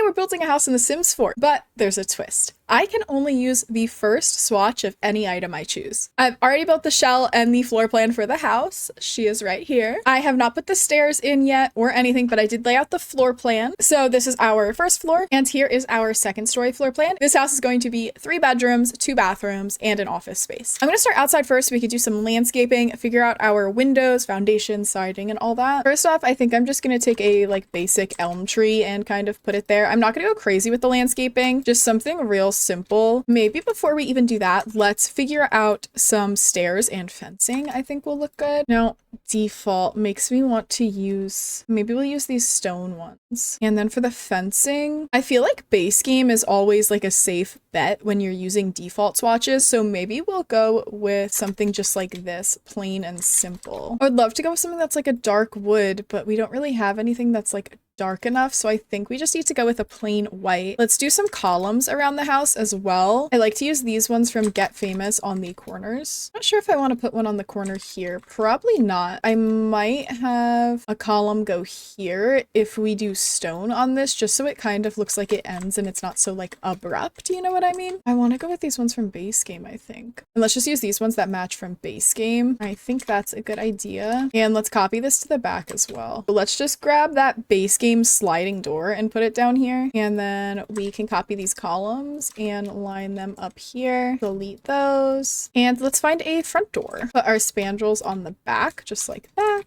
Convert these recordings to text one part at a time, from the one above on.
we're building a house in The Sims 4, but there's a twist. I can only use the first swatch of any item I choose. I've already built the shell and the floor plan for the house. She is right here. I have not put the stairs in yet or anything, but I did lay out the floor plan. So this is our first floor, and here is our second story floor plan. This house is going to be 3 bedrooms, 2 bathrooms, and an office space. I'm gonna start outside first so we could do some landscaping, figure out our windows, foundation, siding, and all that. First off, I think I'm just gonna take a like basic elm tree and kind of put it there. I'm not gonna go crazy with the landscaping, just something real simple. Maybe before we even do that, let's figure out some stairs and fencing. I think will look good. Now, default makes me want to use, maybe we'll use these stone ones. And then for the fencing, I feel like base game is always like a safe bet when you're using default swatches. So maybe we'll go with something just like this, plain and simple. I would love to go with something that's like a dark wood, but we don't really have anything that's like dark enough, so I think we just need to go with a plain white. Let's do some columns around the house as well. I like to use these ones from Get Famous on the corners. Not sure if I want to put one on the corner here. Probably not. I might have a column go here if we do stone on this, just so it kind of looks like it ends and it's not so like abrupt. You know what I mean? I want to go with these ones from base game, I think. And let's just use these ones that match from base game. I think that's a good idea. And let's copy this to the back as well. So let's just grab that base game sliding door and put it down here, and then we can copy these columns and line them up here, delete those, and let's find a front door. Put our spandrels on the back just like that.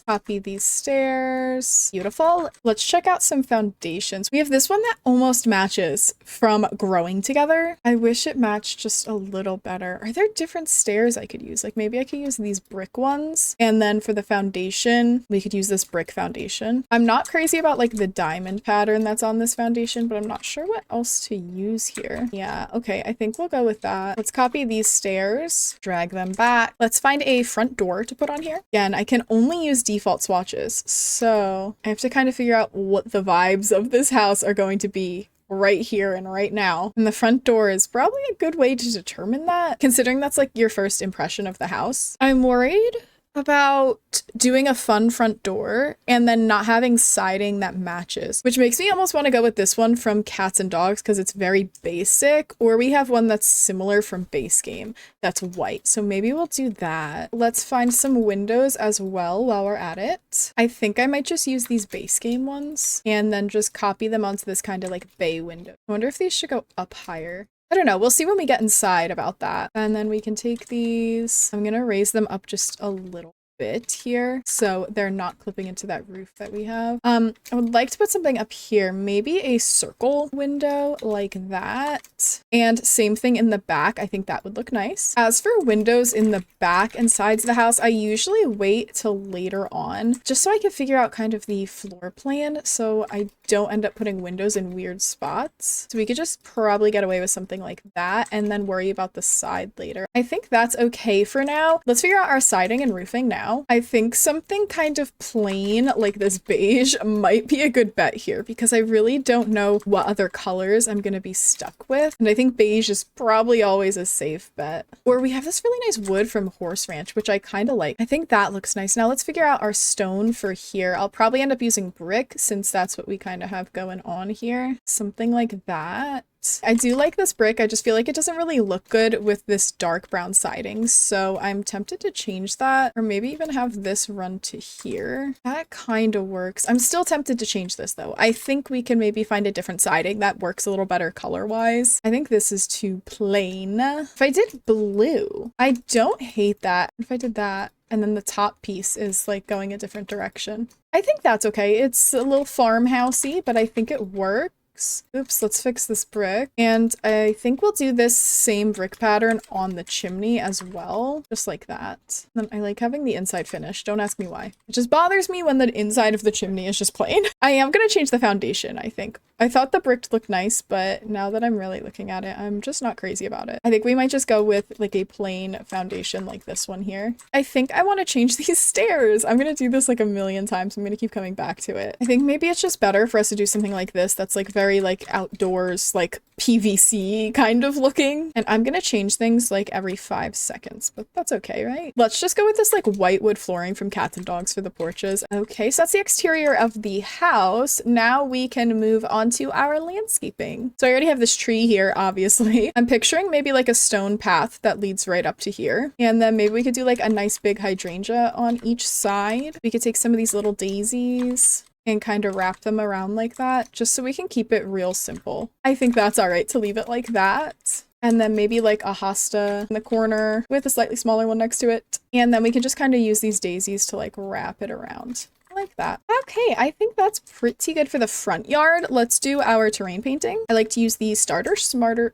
Copy these stairs. Beautiful. Let's check out some foundations. We have this one that almost matches from Growing Together. I wish it matched just a little better. Are there different stairs I could use? Like maybe I could use these brick ones. And then for the foundation, we could use this brick foundation. I'm not crazy about like the diamond pattern that's on this foundation, but I'm not sure what else to use here. Yeah, okay, I think we'll go with that. Let's copy these stairs, drag them back. Let's find a front door to put on here. Again, I can only use default swatches, so I have to kind of figure out what the vibes of this house are going to be right here and right now. And the front door is probably a good way to determine that, considering that's like your first impression of the house. I'm worried about doing a fun front door and then not having siding that matches, which makes me almost want to go with this one from Cats and Dogs because it's very basic, or we have one that's similar from base game that's white. So maybe we'll do that. Let's find some windows as well while we're at it. I think I might just use these base game ones and then just copy them onto this kind of like bay window. I wonder if these should go up higher. I don't know. We'll see when we get inside about that. And then we can take these. I'm going to raise them up just a little bit here so they're not clipping into that roof that we have. I would like to put something up here, maybe a circle window like that, and same thing in the back. I think that would look nice. As for windows in the back and sides of the house, I usually wait till later on just so I can figure out kind of the floor plan so I don't end up putting windows in weird spots. So we could just probably get away with something like that and then worry about the side later. I think that's okay for now. Let's figure out our siding and roofing now. I think something kind of plain like this beige might be a good bet here because I really don't know what other colors I'm going to be stuck with. And I think beige is probably always a safe bet. Or we have this really nice wood from Horse Ranch, which I kind of like. I think that looks nice. Now let's figure out our stone for here. I'll probably end up using brick since that's what we kind of have going on here. Something like that. I do like this brick. I just feel like it doesn't really look good with this dark brown siding. So I'm tempted to change that or maybe even have this run to here. That kind of works. I'm still tempted to change this though. I think we can maybe find a different siding that works a little better color wise. I think this is too plain. If I did blue, I don't hate that. If I did that, and then the top piece is like going a different direction, I think that's okay. It's a little farmhousey, but I think it works. Oops, let's fix this brick. And I think we'll do this same brick pattern on the chimney as well, just like that. And I like having the inside finish. Don't ask me why. It just bothers me when the inside of the chimney is just plain. I am going to change the foundation, I think. I thought the brick looked nice, but now that I'm really looking at it, I'm just not crazy about it. I think we might just go with like a plain foundation like this one here. I think I want to change these stairs. I'm going to do this like a million times. I'm going to keep coming back to it. I think maybe it's just better for us to do something like this that's like very like outdoors, like PVC kind of looking. And I'm going to change things like every 5 seconds, but that's okay, right? Let's just go with this like white wood flooring from Cats and Dogs for the porches. Okay, so that's the exterior of the house. Now we can move on on to our landscaping. So I already have this tree here, obviously. I'm picturing maybe like a stone path that leads right up to here. And then maybe we could do like a nice big hydrangea on each side. We could take some of these little daisies and kind of wrap them around like that, just so we can keep it real simple. I think that's all right to leave it like that. And then maybe like a hosta in the corner with a slightly smaller one next to it. And then we can just kind of use these daisies to like wrap it around. Like that. Okay, I think that's pretty good for the front yard. Let's do our terrain painting. I like to use the starter soil.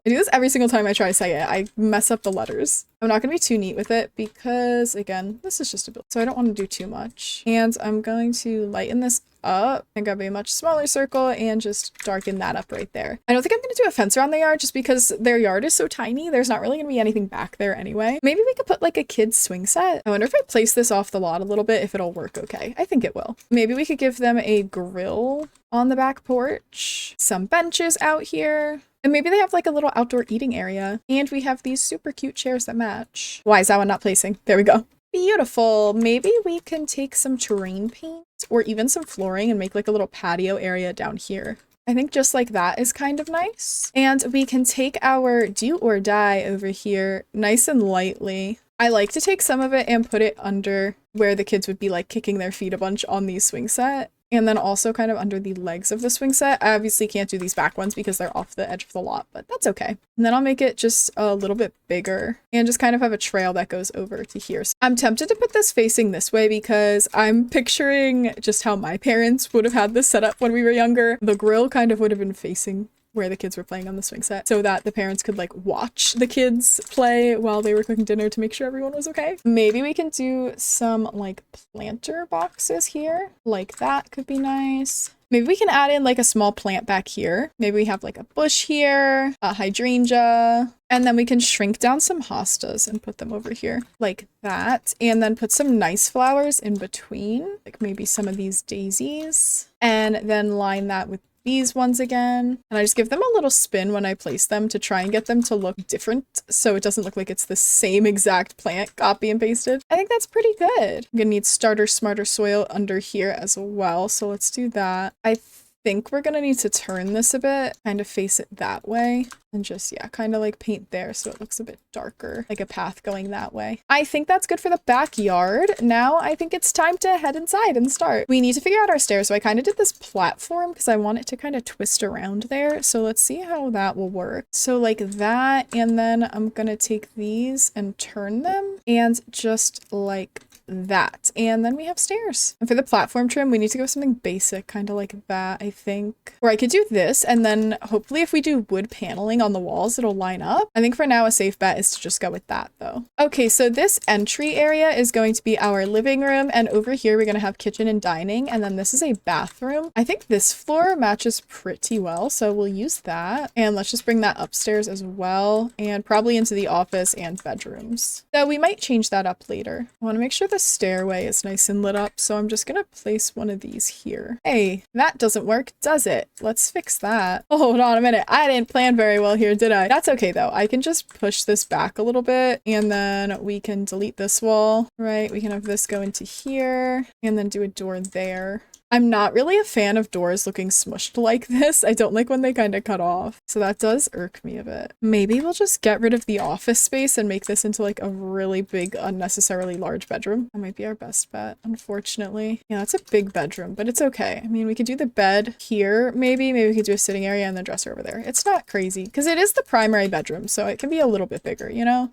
I do this every single time I try to say it. I mess up the letters. I'm not going to be too neat with it because, again, this is just a build, so I don't want to do too much. And I'm going to lighten this up and grab a much smaller circle and just darken that up right there. I don't think I'm going to do a fence around the yard just because their yard is so tiny. There's not really going to be anything back there anyway. Maybe we could put like a kid's swing set. I wonder if I place this off the lot a little bit, if it'll work okay. I think it will. Maybe we could give them a grill on the back porch, some benches out here. And maybe they have like a little outdoor eating area. And we have these super cute chairs that match. Why is that one not placing? There we go. Beautiful. Maybe we can take some terrain paint or even some flooring and make like a little patio area down here. I think just like that is kind of nice. And we can take our do or die over here nice and lightly. I like to take some of it and put it under where the kids would be like kicking their feet a bunch on the swing set. And then also kind of under the legs of the swing set. I obviously can't do these back ones because they're off the edge of the lot, but that's okay. And then I'll make it just a little bit bigger and just kind of have a trail that goes over to here. So I'm tempted to put this facing this way because I'm picturing just how my parents would have had this set up when we were younger. The grill kind of would have been facing where the kids were playing on the swing set so that the parents could like watch the kids play while they were cooking dinner to make sure everyone was okay. Maybe we can do some like planter boxes here. Like that could be nice. Maybe we can add in like a small plant back here. Maybe we have like a bush here, a hydrangea, and then we can shrink down some hostas and put them over here like that. And then put some nice flowers in between, like maybe some of these daisies, and then line that with these ones again. And I just give them a little spin when I place them to try and get them to look different so it doesn't look like it's the same exact plant copy and pasted. I think that's pretty good. I'm gonna need starter smarter soil under here as well, so let's do that. I think we're gonna need to turn this a bit, kind of face it that way, and just, yeah, kind of like paint there so it looks a bit darker, like a path going that way. I think that's good for the backyard. Now I think it's time to head inside and start. We need to figure out our stairs, so I kind of did this platform because I want it to kind of twist around there. So let's see how that will work. So like that, and then I'm gonna take these and turn them and just like that, and then we have stairs. And for the platform trim, we need to go with something basic, kind of like that, I think. Or I could do this, and then hopefully if we do wood paneling on the walls, it'll line up. I think for now a safe bet is to just go with that though. Okay, so this entry area is going to be our living room, and over here we're going to have kitchen and dining, and then this is a bathroom. I think this floor matches pretty well, so we'll use that. And let's just bring that upstairs as well, and probably into the office and bedrooms. So we might change that up later. I want to make sure the stairway is nice and lit up, so I'm just gonna place one of these here. Hey, that doesn't work, does it? Let's fix that. Oh, hold on a minute. I didn't plan very well here, did I? That's okay though. I can just push this back a little bit, and then we can delete this wall, right? We can have this go into here and then do a door there. I'm not really a fan of doors looking smushed like this. I don't like when they kind of cut off. So that does irk me a bit. Maybe we'll just get rid of the office space and make this into like a really big, unnecessarily large bedroom. That might be our best bet, unfortunately. Yeah, that's a big bedroom, but it's okay. I mean, we could do the bed here, maybe. Maybe we could do a sitting area and the dresser over there. It's not crazy because it is the primary bedroom, so it can be a little bit bigger, you know?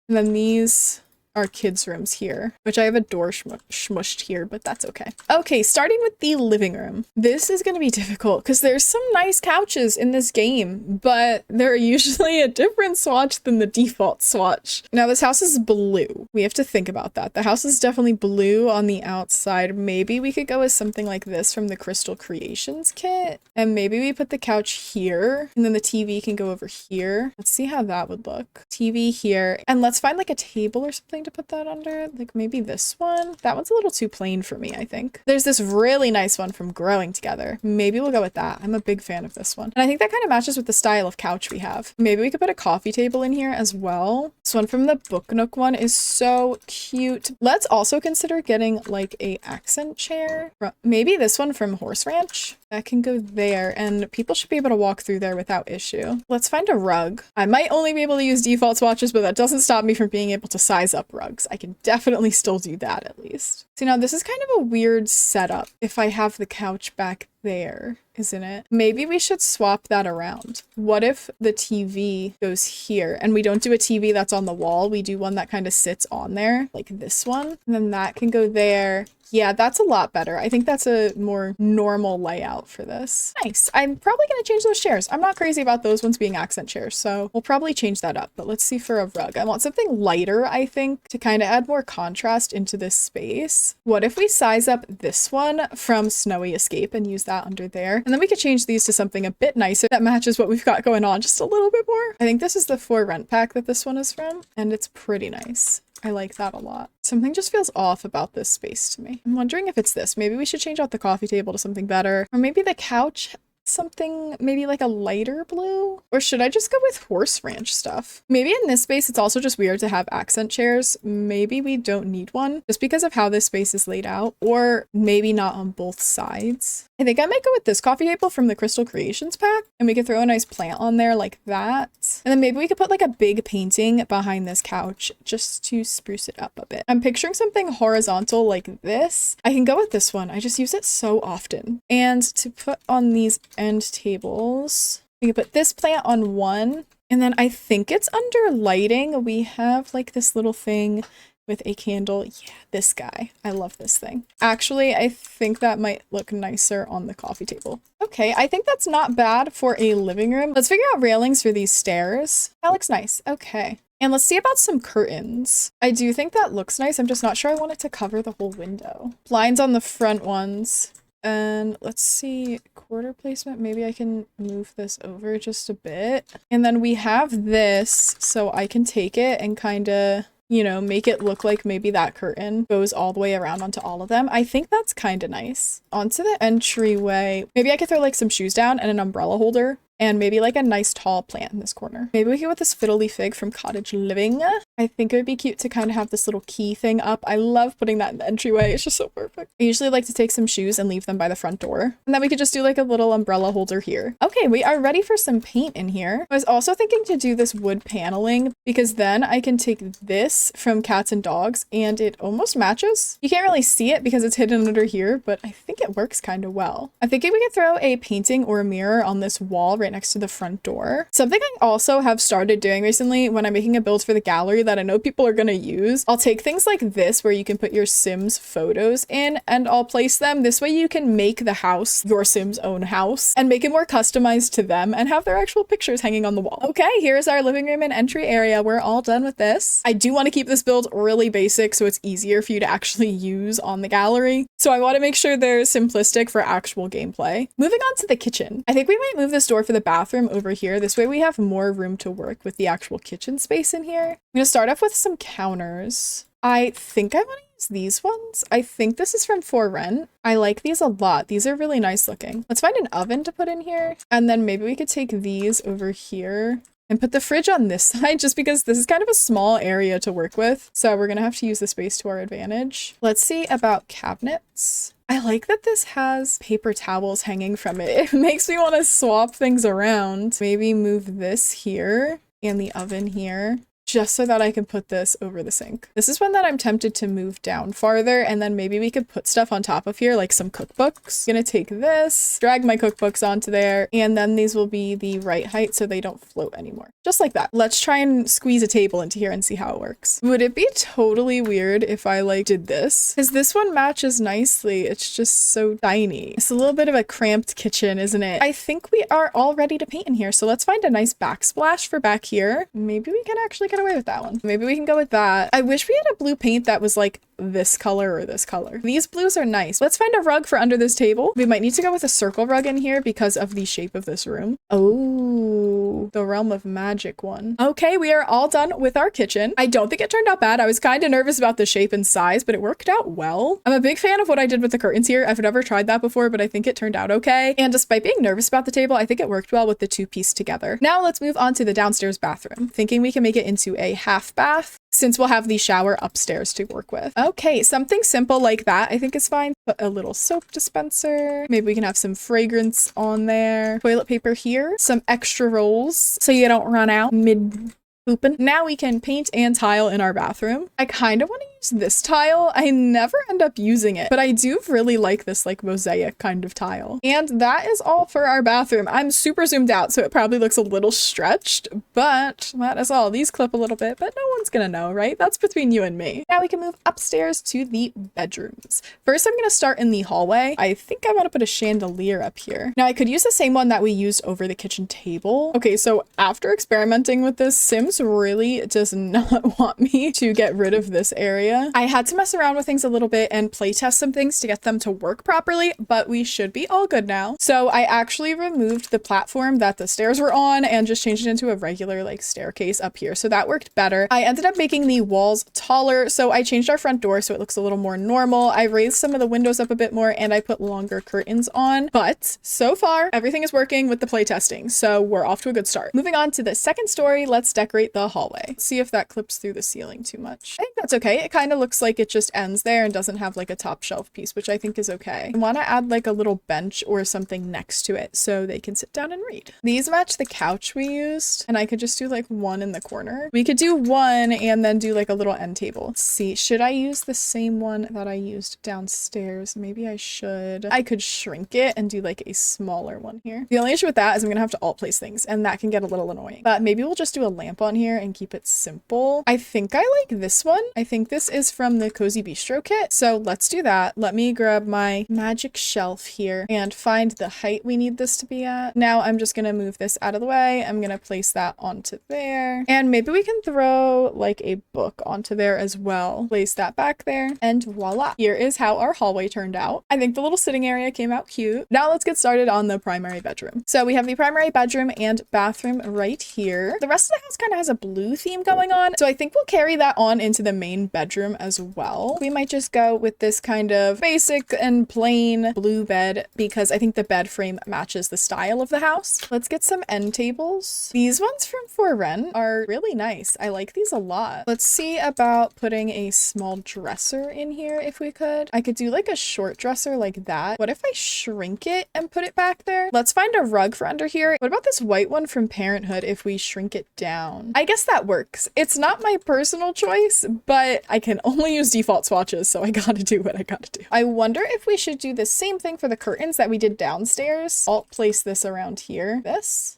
And then these our kids' rooms here, which I have a door smushed here, but that's okay. Okay, starting with the living room. This is going to be difficult because there's some nice couches in this game, but they're usually a different swatch than the default swatch. Now, this house is blue. We have to think about that. The house is definitely blue on the outside. Maybe we could go with something like this from the Crystal Creations kit, and maybe we put the couch here, and then the TV can go over here. Let's see how that would look. TV here, and let's find like a table or something to put that under, like maybe this one. That one's a little too plain for me, I think. There's this really nice one from Growing Together. Maybe we'll go with that. I'm a big fan of this one. And I think that kind of matches with the style of couch we have. Maybe we could put a coffee table in here as well. This one from the Book Nook one is so cute. Let's also consider getting like a accent chair. Maybe this one from Horse Ranch. That can go there, and people should be able to walk through there without issue. Let's find a rug. I might only be able to use default swatches, but that doesn't stop me from being able to size up rugs. I can definitely still do that at least. See, now this is kind of a weird setup if I have the couch back there, isn't it? Maybe we should swap that around. What if the TV goes here and we don't do a TV that's on the wall? We do one that kind of sits on there, like this one, and then that can go there. Yeah, that's a lot better. I think that's a more normal layout for this. Nice. I'm probably going to change those chairs. I'm not crazy about those ones being accent chairs, so we'll probably change that up. But let's see for a rug. I want something lighter, I think, to kind of add more contrast into this space. What if we size up this one from Snowy Escape and use that under there? And then we could change these to something a bit nicer that matches what we've got going on just a little bit more. I think this is the For Rent pack that this one is from, and it's pretty nice. I like that a lot. Something just feels off about this space to me. I'm wondering if it's this. Maybe we should change out the coffee table to something better. Or maybe the couch, something maybe like a lighter blue? Or should I just go with horse ranch stuff? Maybe in this space, it's also just weird to have accent chairs. Maybe we don't need one just because of how this space is laid out, or maybe not on both sides. I think I might go with this coffee table from the Crystal Creations pack, and we could throw a nice plant on there like that. And then maybe we could put like a big painting behind this couch just to spruce it up a bit. I'm picturing something horizontal like this. I can go with this one. I just use it so often. And to put on these end tables, we can put this plant on one. And then I think it's under lighting. We have like this little thing with a candle. Yeah, this guy. I love this thing. Actually, I think that might look nicer on the coffee table. Okay, I think that's not bad for a living room. Let's figure out railings for these stairs. That looks nice. Okay. And let's see about some curtains. I do think that looks nice. I'm just not sure I want it to cover the whole window. Blinds on the front ones. And let's see, quarter placement. Maybe I can move this over just a bit. And then we have this, so I can take it and kind of, you know, make it look like maybe that curtain goes all the way around onto all of them. I think that's kind of nice. Onto the entryway, maybe I could throw like some shoes down and an umbrella holder. And maybe like a nice tall plant in this corner. Maybe we can go with this fiddly fig from Cottage Living. I think it would be cute to kind of have this little key thing up. I love putting that in the entryway. It's just so perfect. I usually like to take some shoes and leave them by the front door. And then we could just do like a little umbrella holder here. Okay, we are ready for some paint in here. I was also thinking to do this wood paneling because then I can take this from Cats and Dogs and it almost matches. You can't really see it because it's hidden under here, but I think it works kind of well. I'm thinking we could throw a painting or a mirror on this wall right next to the front door. Something I also have started doing recently when I'm making a build for the gallery that I know people are going to use, I'll take things like this where you can put your Sims photos in and I'll place them. This way you can make the house your Sims own house and make it more customized to them and have their actual pictures hanging on the wall. Okay, here's our living room and entry area. We're all done with this. I do want to keep this build really basic so it's easier for you to actually use on the gallery. So I want to make sure they're simplistic for actual gameplay. Moving on to the kitchen. I think we might move this door for the bathroom over here. This way we have more room to work with the actual kitchen space in here. I'm going to start off with some counters. I think I want to use these ones. I think this is from For Rent. I like these a lot. These are really nice looking. Let's find an oven to put in here. And then maybe we could take these over here and put the fridge on this side just because this is kind of a small area to work with. So we're going to have to use the space to our advantage. Let's see about cabinets. I like that this has paper towels hanging from it. It makes me want to swap things around. Maybe move this here and the oven here, just so that I can put this over the sink. This is one that I'm tempted to move down farther, and then maybe we could put stuff on top of here, like some cookbooks. I'm gonna take this, drag my cookbooks onto there, and then these will be the right height so they don't float anymore. Just like that. Let's try and squeeze a table into here and see how it works. Would it be totally weird if I like did this? Because this one matches nicely. It's just so tiny. It's a little bit of a cramped kitchen, isn't it? I think we are all ready to paint in here. So let's find a nice backsplash for back here. Maybe we can actually get away with that one. Maybe we can go with that. I wish we had a blue paint that was like this color or this color. These blues are nice. Let's find a rug for under this table. We might need to go with a circle rug in here because of the shape of this room. Oh, the Realm of Magic one. Okay, we are all done with our kitchen. I don't think it turned out bad. I was kind of nervous about the shape and size, but it worked out well. I'm a big fan of what I did with the curtains here. I've never tried that before, but I think it turned out okay. And despite being nervous about the table, I think it worked well with the two piece together. Now let's move on to the downstairs bathroom. Thinking we can make it into a half bath. since we'll have the shower upstairs to work with. Okay, something simple like that I think is fine. Put a little soap dispenser. Maybe we can have some fragrance on there. Toilet paper here. Some extra rolls so you don't run out mid pooping. Now we can paint and tile in our bathroom. I kind of want to use this tile. I never end up using it, but I do really like this like mosaic kind of tile. And that is all for our bathroom. I'm super zoomed out, so it probably looks a little stretched, but that is all. These clip a little bit, but no one's gonna know, right? That's between you and me. Now we can move upstairs to the bedrooms. First, I'm gonna start in the hallway. I think I want to put a chandelier up here. Now I could use the same one that we used over the kitchen table. Okay, so after experimenting with this, Sims really does not want me to get rid of this area. I had to mess around with things a little bit and play test some things to get them to work properly, but we should be all good now. So I actually removed the platform that the stairs were on and just changed it into a regular like staircase up here. So that worked better. I ended up making the walls taller, so I changed our front door so it looks a little more normal. I raised some of the windows up a bit more and I put longer curtains on, but so far everything is working with the play testing. So we're off to a good start. Moving on to the second story, let's decorate the hallway. Let's see if that clips through the ceiling too much. I think that's okay. It kind of looks like it just ends there and doesn't have like a top shelf piece, which I think is okay. I want to add like a little bench or something next to it so they can sit down and read. These match the couch we used, and I could just do like one in the corner. We could do one and then do like a little end table. Let's see, should I use the same one that I used downstairs? Maybe I should. I could shrink it and do like a smaller one here. The only issue with that is I'm gonna have to alt place things, and that can get a little annoying. But maybe we'll just do a lamp on here and keep it simple. I think I like this one. I think this is from the Cozy Bistro kit. So let's do that. Let me grab my magic shelf here and find the height we need this to be at. Now I'm just gonna move this out of the way. I'm gonna place that onto there. And maybe we can throw like a book onto there as well. Place that back there and voila. Here is how our hallway turned out. I think the little sitting area came out cute. Now let's get started on the primary bedroom. So we have the primary bedroom and bathroom right here. The rest of the house kind of has a blue theme going on, so I think we'll carry that on into the main bedroom as well. We might just go with this kind of basic and plain blue bed because I think the bed frame matches the style of the house. Let's get some end tables. These ones from Foren are really nice. I like these a lot. Let's see about putting a small dresser in here if we could. I could do like a short dresser like that. What if I shrink it and put it back there? Let's find a rug for under here. What about this white one from Parenthood if we shrink it down? I guess that works. It's not my personal choice, but I can only use default swatches, so I gotta do what I gotta do. I wonder if we should do the same thing for the curtains that we did downstairs. I'll place this around here. This.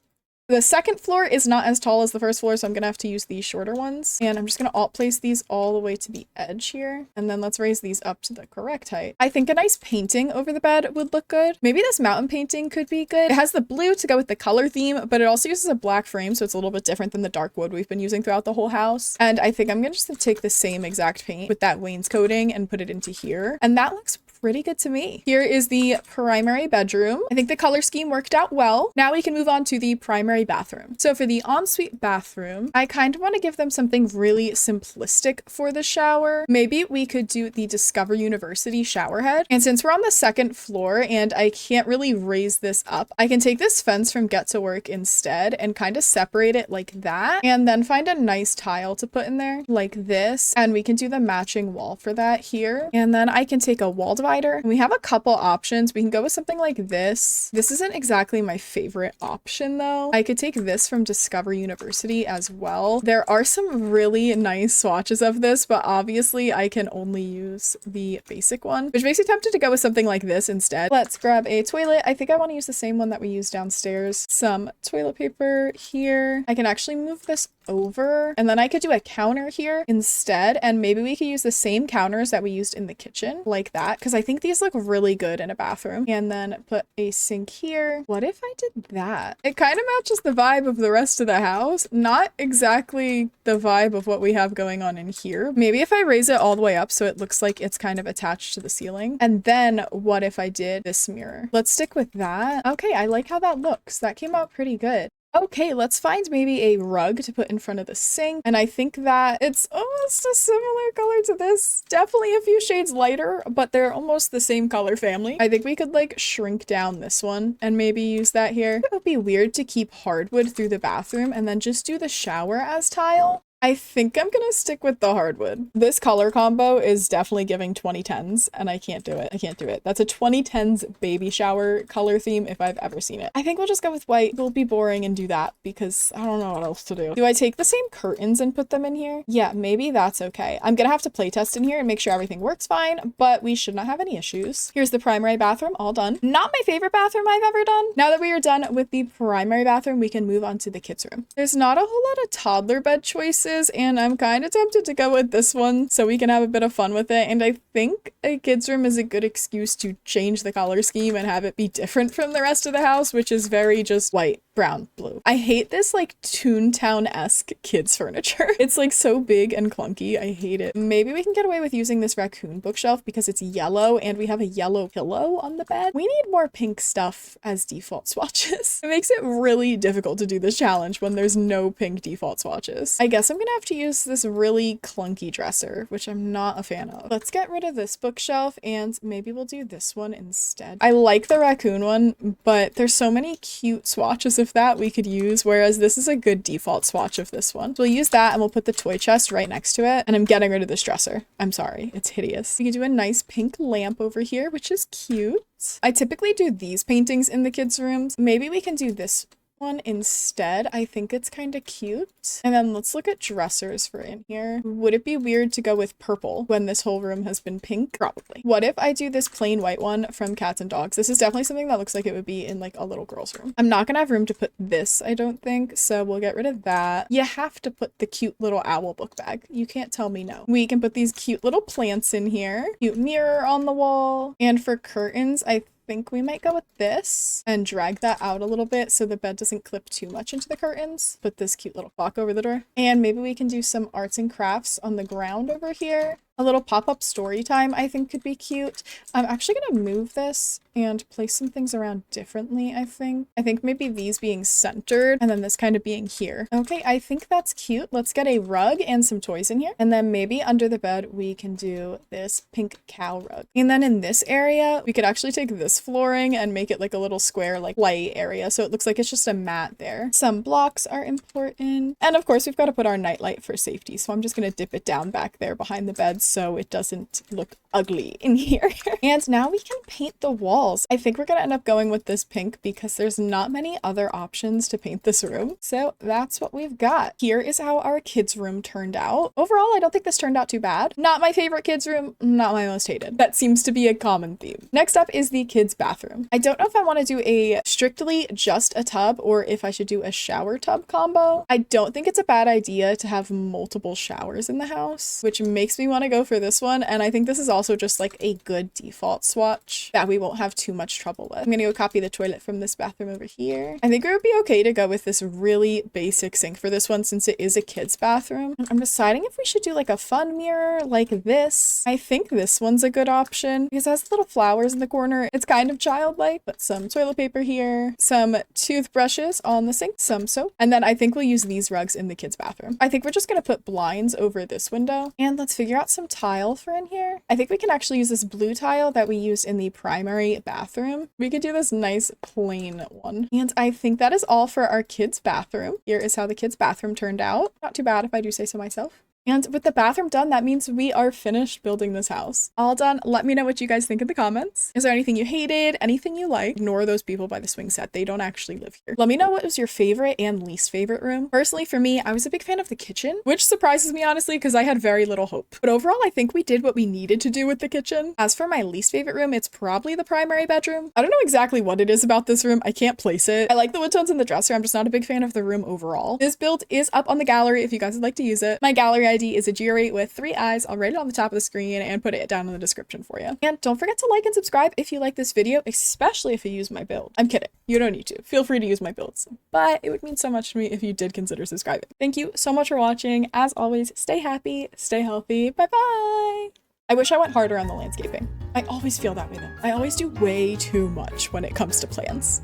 The second floor is not as tall as the first floor, so I'm gonna have to use these shorter ones. And I'm just gonna alt place these all the way to the edge here. And then let's raise these up to the correct height. I think a nice painting over the bed would look good. Maybe this mountain painting could be good. It has the blue to go with the color theme, but it also uses a black frame, so it's a little bit different than the dark wood we've been using throughout the whole house. And I think I'm gonna just take the same exact paint with that wainscoting and put it into here. And that looks pretty good to me. Here is the primary bedroom. I think the color scheme worked out well. Now we can move on to the primary bathroom. So for the ensuite bathroom, I kind of want to give them something really simplistic for the shower. Maybe we could do the Discover University shower head. And since we're on the second floor and I can't really raise this up, I can take this fence from Get to Work instead and kind of separate it like that, and then find a nice tile to put in there like this. And we can do the matching wall for that here. And then I can take a wall divider. We have a couple options. We can go with something like this. This isn't exactly my favorite option though. I could take this from Discover University as well. There are some really nice swatches of this, but obviously I can only use the basic one, which makes me tempted to go with something like this instead. Let's grab a toilet. I think I want to use the same one that we used downstairs. Some toilet paper here. I can actually move this over, and then I could do a counter here instead, and maybe we could use the same counters that we used in the kitchen like that, because I think these look really good in a bathroom. And then put a sink here. What if I did that? It kind of matches the vibe of the rest of the house, not exactly the vibe of what we have going on in here. Maybe if I raise it all the way up so it looks like it's kind of attached to the ceiling. And then what if I did this mirror? Let's stick with that. Okay, I like how that looks. That came out pretty good. Okay, let's find maybe a rug to put in front of the sink. And I think that it's almost a similar color to this. Definitely a few shades lighter, but they're almost the same color family. I think we could like shrink down this one and maybe use that here. It would be weird to keep hardwood through the bathroom and then just do the shower as tile. I think I'm gonna stick with the hardwood. This color combo is definitely giving 2010s and I can't do it. I can't do it. That's a 2010s baby shower color theme if I've ever seen it. I think we'll just go with white. We'll be boring and do that because I don't know what else to do. Do I take the same curtains and put them in here? Yeah, maybe that's okay. I'm gonna have to play test in here and make sure everything works fine, but we should not have any issues. Here's the primary bathroom, all done. Not my favorite bathroom I've ever done. Now that we are done with the primary bathroom, we can move on to the kids' room. There's not a whole lot of toddler bed choices, and I'm kind of tempted to go with this one so we can have a bit of fun with it. And I think a kids room is a good excuse to change the color scheme and have it be different from the rest of the house, which is very just white, brown, blue. I hate this like Toontown-esque kids furniture. It's like so big and clunky. I hate it. Maybe we can get away with using this raccoon bookshelf because it's yellow and we have a yellow pillow on the bed. We need more pink stuff as default swatches. It makes it really difficult to do this challenge when there's no pink default swatches. I guess I'm gonna have to use this really clunky dresser, which I'm not a fan of. Let's get rid of this bookshelf and maybe we'll do this one instead. I like the raccoon one, but there's so many cute swatches of that we could use, whereas this is a good default swatch of this one. So we'll use that and we'll put the toy chest right next to it. And I'm getting rid of this dresser. I'm sorry, it's hideous. We can do a nice pink lamp over here, which is cute. I typically do these paintings in the kids' rooms. Maybe we can do this one instead. I think it's kind of cute. And then let's look at dressers for in here. Would it be weird to go with purple when this whole room has been pink? Probably. What if I do this plain white one from Cats and Dogs? This is definitely something that looks like it would be in like a little girl's room. I'm not gonna have room to put this, I don't think, so we'll get rid of that. You have to put the cute little owl book bag. You can't tell me no. We can put these cute little plants in here. Cute mirror on the wall. And for curtains, I think we might go with this and drag that out a little bit so the bed doesn't clip too much into the curtains. Put this cute little clock over the door. And maybe we can do some arts and crafts on the ground over here. A little pop-up story time I think could be cute. I'm actually gonna move this and place some things around differently, I think. I think maybe these being centered and then this kind of being here. Okay, I think that's cute. Let's get a rug and some toys in here. And then maybe under the bed, we can do this pink cow rug. And then in this area, we could actually take this flooring and make it like a little square, like light area. So it looks like it's just a mat there. Some blocks are important. And of course, we've got to put our nightlight for safety. So I'm just gonna dip it down back there behind the bed so it doesn't look ugly in here. And now we can paint the walls. I think we're gonna end up going with this pink because there's not many other options to paint this room. So that's what we've got. Here is how our kids' room turned out. Overall, I don't think this turned out too bad. Not my favorite kids' room, not my most hated. That seems to be a common theme. Next up is the kids' bathroom. I don't know if I want to do a strictly just a tub or if I should do a shower tub combo. I don't think it's a bad idea to have multiple showers in the house, which makes me want to go for this one. And I think this is also just like a good default swatch that we won't have too much trouble with. I'm gonna go copy the toilet from this bathroom over here. I think it would be okay to go with this really basic sink for this one since it is a kid's bathroom. I'm deciding if we should do like a fun mirror like this. I think this one's a good option because it has little flowers in the corner. It's kind of childlike. Put some toilet paper here, some toothbrushes on the sink, some soap, and then I think we'll use these rugs in the kids' bathroom. I think we're just gonna put blinds over this window and let's figure out some tile for in here. I think we can actually use this blue tile that we used in the primary bathroom. We could do this nice plain one. And I think that is all for our kids' bathroom. Here is how the kids' bathroom turned out. Not too bad if I do say so myself. And with the bathroom done, that means we are finished building this house. All done. Let me know what you guys think in the comments. Is there anything you hated? Anything you like? Ignore those people by the swing set. They don't actually live here. Let me know what was your favorite and least favorite room. Personally, for me, I was a big fan of the kitchen, which surprises me honestly because I had very little hope. But overall, I think we did what we needed to do with the kitchen. As for my least favorite room, it's probably the primary bedroom. I don't know exactly what it is about this room. I can't place it. I like the wood tones in the dresser. I'm just not a big fan of the room overall. This build is up on the gallery if you guys would like to use it. My gallery ID is Ajiri with 3 eyes. I'll write it on the top of the screen and put it down in the description for you. And don't forget to like and subscribe if you like this video, especially if you use my build. I'm kidding. You don't need to. Feel free to use my builds, but it would mean so much to me if you did consider subscribing. Thank you so much for watching. As always, stay happy, stay healthy. Bye-bye. I wish I went harder on the landscaping. I always feel that way though. I always do way too much when it comes to plans.